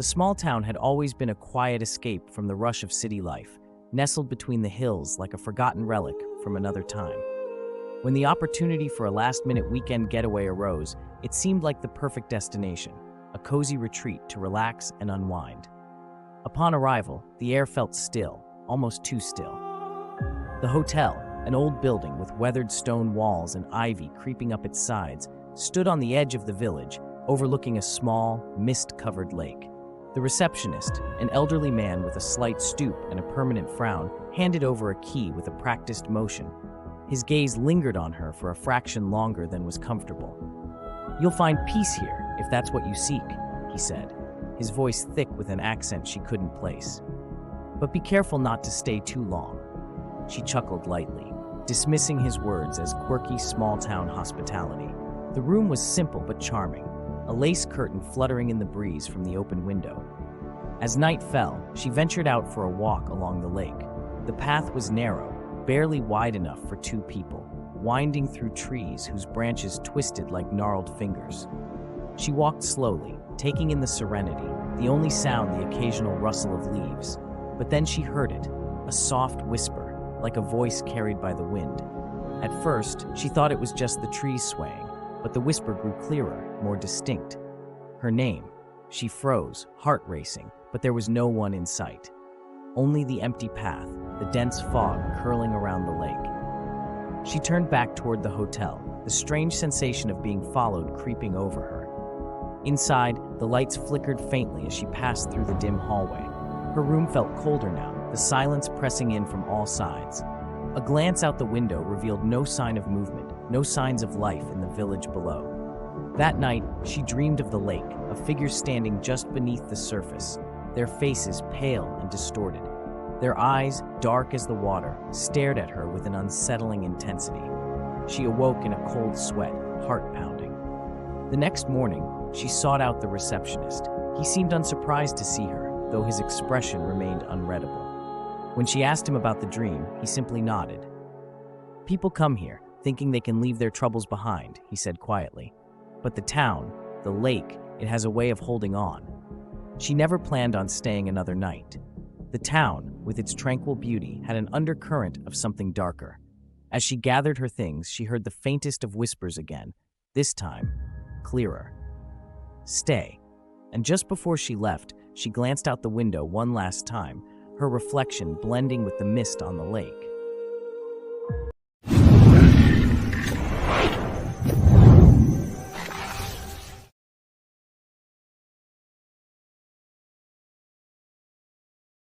The small town had always been a quiet escape from the rush of city life, nestled between the hills like a forgotten relic from another time. When the opportunity for a last-minute weekend getaway arose, it seemed like the perfect destination, a cozy retreat to relax and unwind. Upon arrival, the air felt still, almost too still. The hotel, an old building with weathered stone walls and ivy creeping up its sides, stood on the edge of the village, overlooking a small, mist-covered lake. The receptionist, an elderly man with a slight stoop and a permanent frown, handed over a key with a practiced motion. His gaze lingered on her for a fraction longer than was comfortable. "You'll find peace here, if that's what you seek," he said, his voice thick with an accent she couldn't place. "But be careful not to stay too long." She chuckled lightly, dismissing his words as quirky small-town hospitality. The room was simple but charming, a lace curtain fluttering in the breeze from the open window. As night fell, she ventured out for a walk along the lake. The path was narrow, barely wide enough for two people, winding through trees whose branches twisted like gnarled fingers. She walked slowly, taking in the serenity, the only sound the occasional rustle of leaves. But then she heard it, a soft whisper, like a voice carried by the wind. At first, she thought it was just the trees swaying, but the whisper grew clearer, more distinct. Her name. She froze, heart racing, but there was no one in sight. Only the empty path, the dense fog curling around the lake. She turned back toward the hotel, the strange sensation of being followed creeping over her. Inside, the lights flickered faintly as she passed through the dim hallway. Her room felt colder now, the silence pressing in from all sides. A glance out the window revealed no sign of movement, no signs of life in the village below. That night, she dreamed of the lake, a figure standing just beneath the surface, their faces pale and distorted. Their eyes, dark as the water, stared at her with an unsettling intensity. She awoke in a cold sweat, heart pounding. The next morning, she sought out the receptionist. He seemed unsurprised to see her, though his expression remained unreadable. When she asked him about the dream, he simply nodded. "People come here, thinking they can leave their troubles behind," he said quietly. "But the town, the lake, it has a way of holding on." She never planned on staying another night. The town, with its tranquil beauty, had an undercurrent of something darker. As she gathered her things, she heard the faintest of whispers again, this time clearer. "Stay." And just before she left, she glanced out the window one last time, her reflection blending with the mist on the lake.